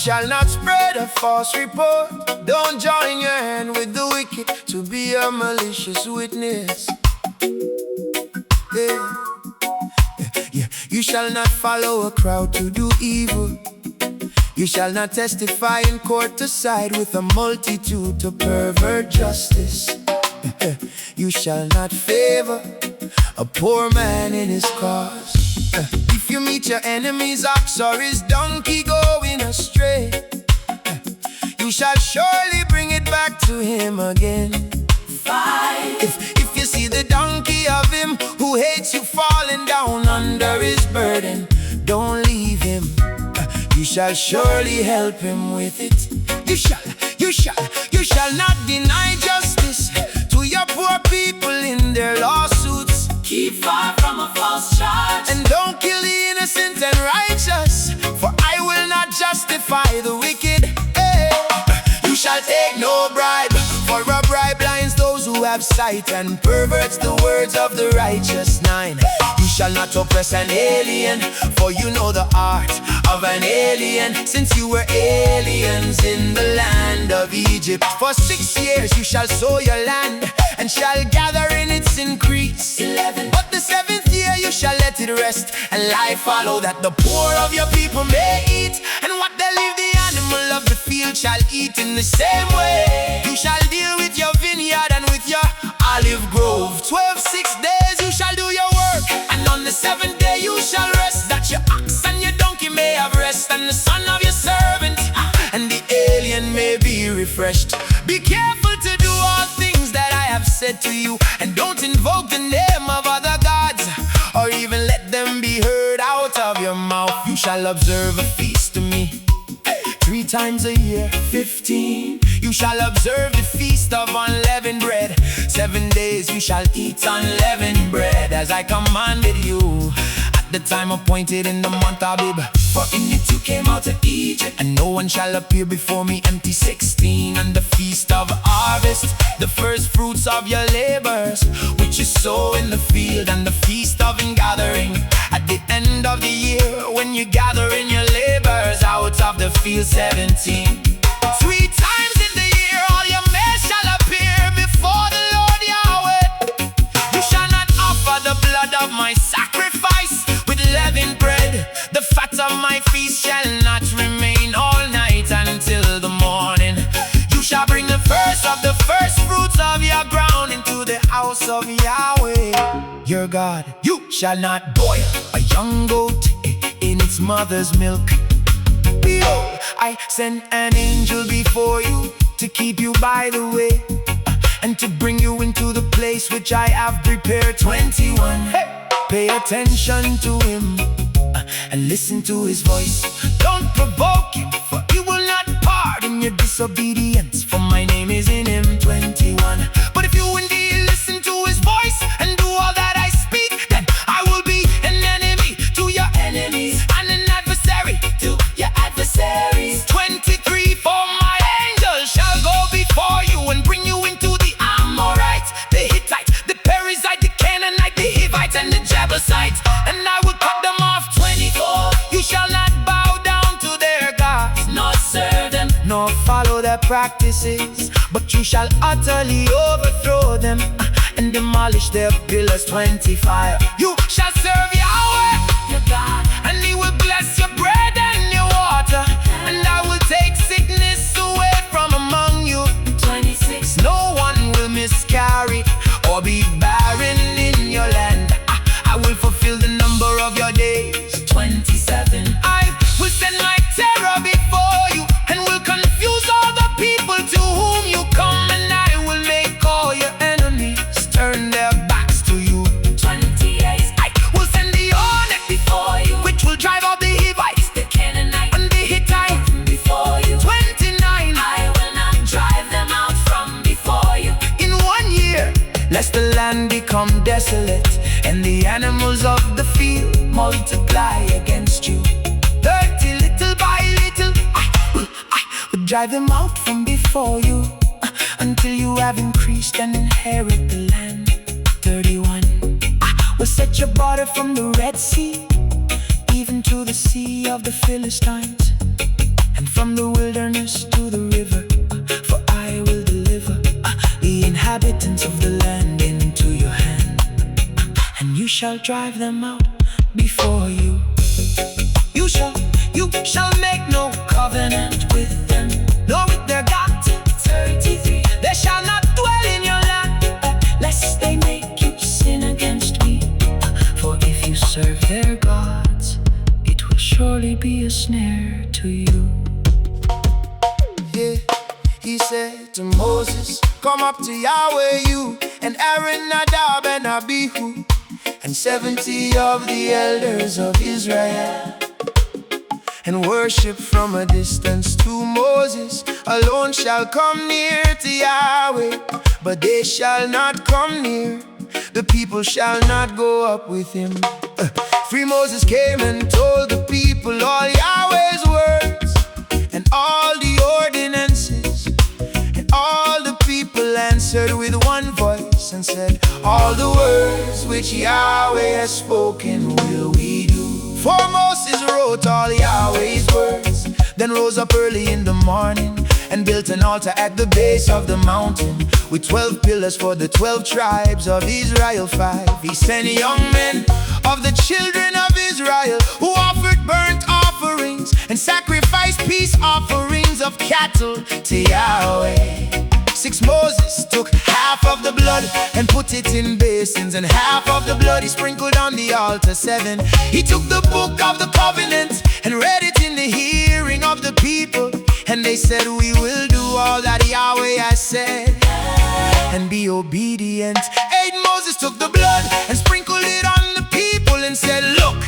shall not spread a false report. Don't join your hand with the wicked to be a malicious witness. Yeah. Yeah. You shall not follow a crowd to do evil. You shall not testify in court to side with a multitude to pervert justice. You shall not favor a poor man in his cause. If you meet your enemy's ox or his donkey going astray, you shall surely bring it back to him again. 5. If you see the donkey of him who hates you falling down under his burden, don't leave him. You shall surely help him with it. You shall not deny justice to your poor people in their lawsuits. Keep far from a false charge, and don't kill the innocent and righteous, for I will not justify the wicked. Hey. You shall take no bribe, for a bribe blinds those who have sight and perverts the words of the righteous. 9. You shall not oppress an alien, for you know the art of an alien, since you were aliens in the land of Egypt. For 6 years you shall sow your land, and shall gather in its increase. 11. But the 7th year you shall let it rest, and life follow, that the poor of your people may eat. And what they leave the animal of the field shall eat in the same way. You shall deal with your vineyard and with your olive grove. 12 6 days you shall do your work, and on the 7th day you shall rest, that your ox and your donkey may have rest, and the son of your servant and the alien may be refreshed. Be careful to do all things that I have said to you, and don't invoke the name of other gods, or even let them be heard out of your mouth. You shall observe a feast to me 3 times a year. 15. You shall observe the feast of unleavened bread. 7 days you shall eat unleavened bread, as I commanded you at the time appointed in the month of Abib. For in it you came out of Egypt, and no one shall appear before me empty. 16. And the feast of harvest, the first fruits of your labors, which you sow in the field, and the feast of ingathering at the end of the year, when you gather in your labors out of the field. 17. 3 times in the year all your maize shall appear before the Lord Yahweh. You shall not offer the blood of my sacrifice with leavened bread. The fat of my feast shall not remain all night until the morning. You shall bring the first of the first fruits of your ground into the house of Yahweh your God. You shall not boil a young goat in its mother's milk. Behold, I send an angel before you to keep you by the way, and to bring you into the place which I have prepared. 21. Hey. Pay attention to him and listen to his voice. Don't provoke him, for he will not pardon your disobedience, for my name is in him. 21. But if you indeed listen to his voice and do all that I speak, then I will be an enemy to your enemies, and an adversary to your adversaries. 23. For my angel shall go before you and bring you into the Amorite, the Hittite, the Perizzite, the Canaanite, the Hivite, and the Jebusite, and I will cut them off. 24. You shall not bow down to their gods, nor serve them, nor follow their practices, but you shall utterly overthrow them and demolish their pillars. 25. You shall serve Yahweh your God, and he will bless your bread and your water, and I will take sickness away from among you. 26. No one will miscarry or be barren in your land. I will fulfill the number of your days. 27. I will send my terror before you, and will confuse all the people to whom you come, and I will make all your enemies turn their backs to you. 28. I will send the hornet before you, which will drive out the Hivites, the Canaanite, and the Hittite before you. 29. I will not drive them out from before you In 1 year, lest the land become desolate, and the animals of the field multiply against you. 30. Little by little I will drive them out from before you, until you have increased and inherit the land. 31. I will set your border from the Red Sea even to the sea of the Philistines, and from the wilderness to the river, for I will deliver the inhabitants of the land into your hand, and you shall drive them out before you. You shall make no covenant with them, nor with their God. 33. They shall not dwell in your land, lest they make you sin against me. For if you serve their gods, it will surely be a snare to you. Yeah, he said to Moses, come up to Yahweh, you and Aaron, Nadab and Abihu, and 70 of the elders of Israel, and worship from a distance to Moses. Alone shall come near to Yahweh, but they shall not come near. The people shall not go up with him. Free Moses came and told the people all Yahweh's words and all the ordinances, and all the people answered with one voice and said, all the words which Yahweh has spoken will we do. For Moses wrote all Yahweh's words, then rose up early in the morning and built an altar at the base of the mountain, with 12 pillars for the 12 tribes of Israel. 5. He sent young men of the children of Israel, who offered burnt offerings and sacrificed peace offerings of cattle to Yahweh. 6. Moses took half of the blood and put it in basins, and half of the blood he sprinkled on the altar. 7. He took the book of the covenant and read it in the hearing of the people, and they said, we will do all that Yahweh has said and be obedient. 8. Moses took the blood and sprinkled it on the people and said, look,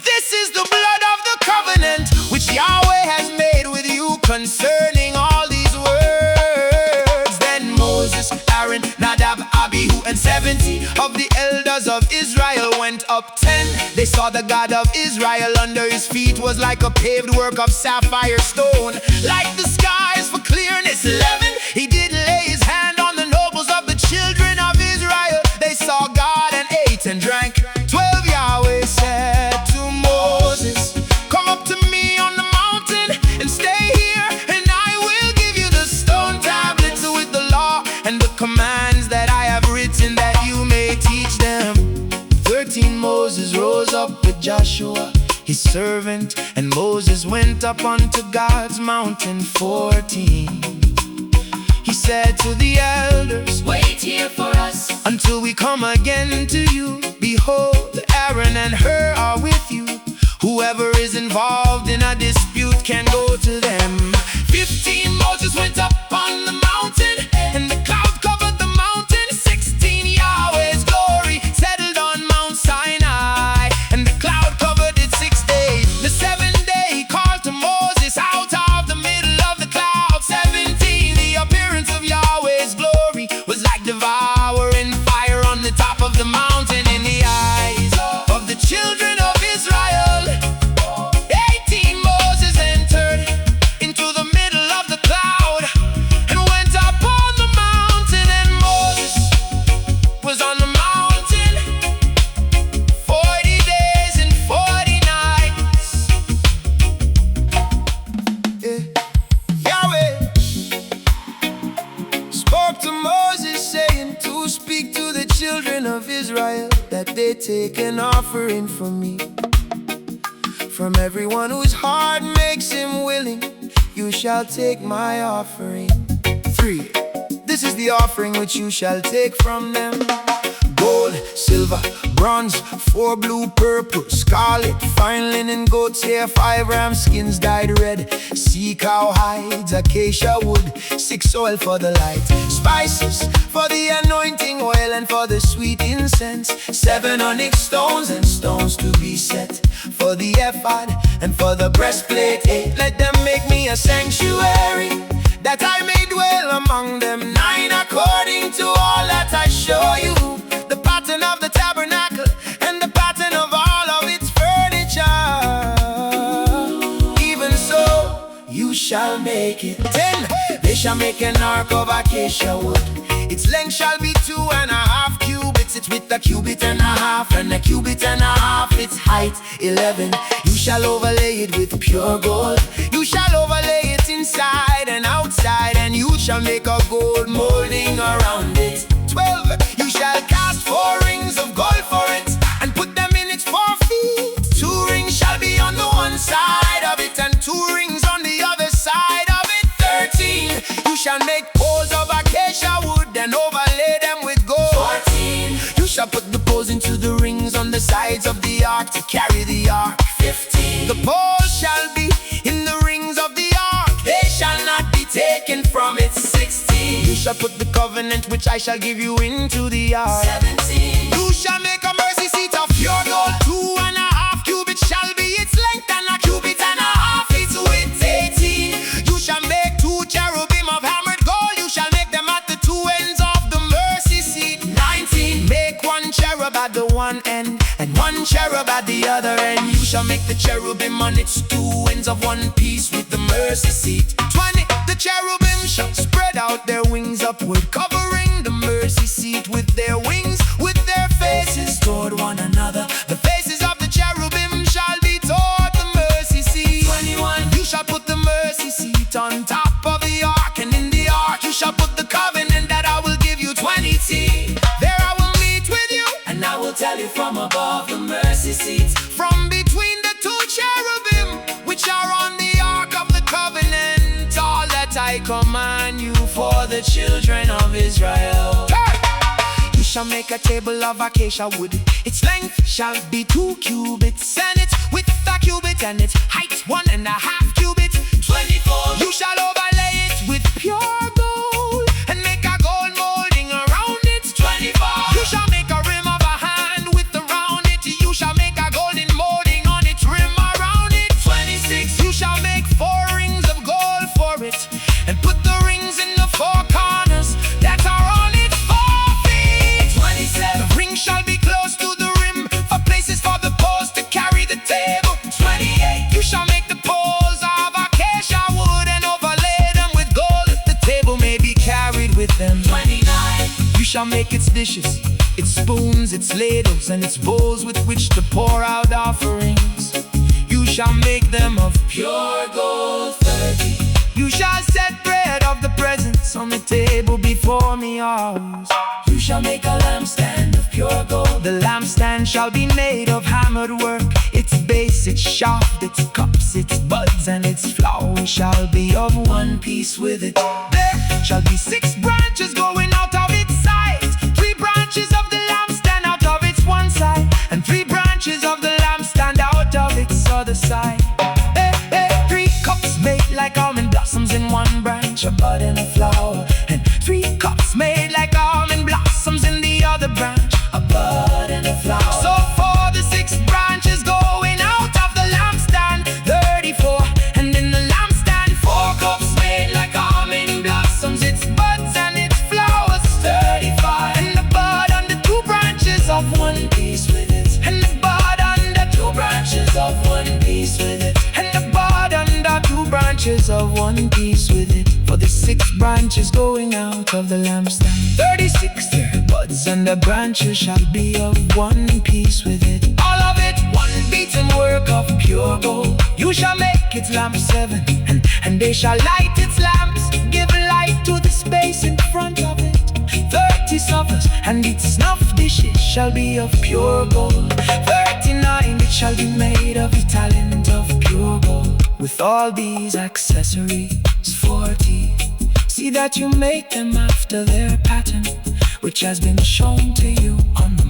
this is the blood of the covenant which Yahweh has made with you concerning all these words. Then Moses, Aaron, Nadab, Abihu, and 70 of the elders of Israel went up. 10. They saw the God of Israel. Under his feet was like a paved work of sapphire stone, like the skies for clearness. 11. He did lay his hand on the nobles of the children of Israel. They saw God and ate and drank. 12. Yahweh said to Moses, come up to me on the mountain and stay here, and I will give you the stone tablets with the law and the commands that I have written, that you may teach them. 13. Moses rose up with Joshua his servant, and Moses went up unto God's mountain. 14. He said to the elders, wait here for us until we come again to you. Behold, Aaron and Hur are with you. Whoever is involved in a dispute can go to them. 15. Moses went up on the mountain, and the cloud covered the mountain. 16. Yahweh's glory settled on Mount Sinai, and the cloud covered it 6 days. The 7th day he called to Moses out of the middle of the cloud. 17. The appearance of Yahweh's glory was like devouring fire on the top of the mountain in the eyes of the children of Israel. 18. Moses entered into the middle of the cloud and went up on the mountain, and Moses was on the mountain 40 days and 40 nights. Yahweh spoke to Moses, saying to speak to the children of Israel that they take an offering from me. From everyone whose heart makes him willing, you shall take my offering. 3. This is the offering which you shall take from them: gold, silver, bronze, 4 blue, purple, scarlet, fine linen, goat's hair, 5 ram skins dyed red, sea cow hides, acacia wood, 6 oil for the light, spices for the anointing oil and for the sweet incense, 7 onyx stones and stones to be set for the ephod and for the breastplate. 8. Let them make me a sanctuary, that I may dwell among them. 9. According to all that I show you, the pattern of the tabernacle and the pattern of all of its furniture, even so you shall make it. 10. They shall make an ark of acacia wood. Its length shall be 2.5 cubits. It's with a cubit and a half, and a cubit and a half its height. 11. You shall overlay it with pure gold. You shall overlay shall make a gold molding around it. 12. You shall cast 4 rings of gold for it, and put them in its 4 feet. 2 rings shall be on the one side of it, and 2 rings on the other side of it. 13. You shall make poles of acacia wood and overlay them with gold. 14. You shall put the poles into the rings on the sides of the ark to carry the ark. 15. The poles shall be in the rings of the ark, they shall not be taken from it. 16. You shall put the covenant which I shall give you into the ark. 17. You shall make a mercy seat of pure gold. 2.5 cubits shall be its length, and 1.5 cubits its width. 18. You shall make 2 cherubim of hammered gold. You shall make them at the 2 ends of the mercy seat. 19. Make 1 cherub at the one end, and 1 cherub at the other end. You shall make the cherubim on its 2 ends of one piece with the mercy seat. 20. The cherubim shall spread out their wings upward, covering the mercy seat with their wings, with their faces toward one another. The faces of the cherubim shall be toward the mercy seat. 21. You shall put the mercy seat on top of the ark, and in the ark you shall put the covenant that I will give you. 20. There I will meet with you, And I will tell you from above the mercy seat. from between the 2 cherubim which are on the ark of the covenant, all that I command you for the children of Israel. You shall make a table of acacia wood. Its length shall be 2 cubits, and its width 1 cubit, and its height 1.5 cubits. 24. You shall overlay it with pure gold, and make a gold molding around it. 25. You shall make a rim of a hand with around it. You shall make a golden molding on its rim around it. 26. You shall make 4 rings of gold for it, and put the rings in the 4 corners that are on its 4 feet. 27. The ring shall be close to the rim, for places for the poles to carry the table. 28. You shall make the poles of acacia wood, and overlay them with gold, that the table may be carried with them. 29. You shall make its dishes, its spoons, its ladles, and its bowls with which to pour out offerings. You shall make them of Pure gold. 30. You shall set bread of the presence on the table before me always. You shall make a lampstand of pure gold. The lampstand shall be made of hammered work. Its base, its shaft, its cups, its buds, and its flower shall be of one piece with it. There shall be 6 branches going out of its sides, 3 branches of the lampstand out of its one side, and 3 branches of the lampstand out of its other side. 3 cups made like almond blossoms in one branch, a bud and a flower, and 3 cups made like almond blossoms in the other branch, A bud and a flower. so for the 6 branches going out of the lampstand, 34. And in the lampstand 4 cups made like almond blossoms, its buds and its flowers. 35. And the bud on the 2 branches of one piece with it. And the bud on the 2 Branches of one piece with it. and the bud on the 2 branches of one piece with it. For the 6 branches going out of the lampstand, 36. Their buds and the branches shall be of one piece with it. All of it one beaten work of pure gold. You shall make its lamps 7, and they shall light its lamps, give light to the space in front of it. 30 suppers, and its snuff dishes shall be of pure gold. 39. It shall be made of a talent of pure gold, with all these accessories. 40. See that you make them after their pattern, which has been shown to you on the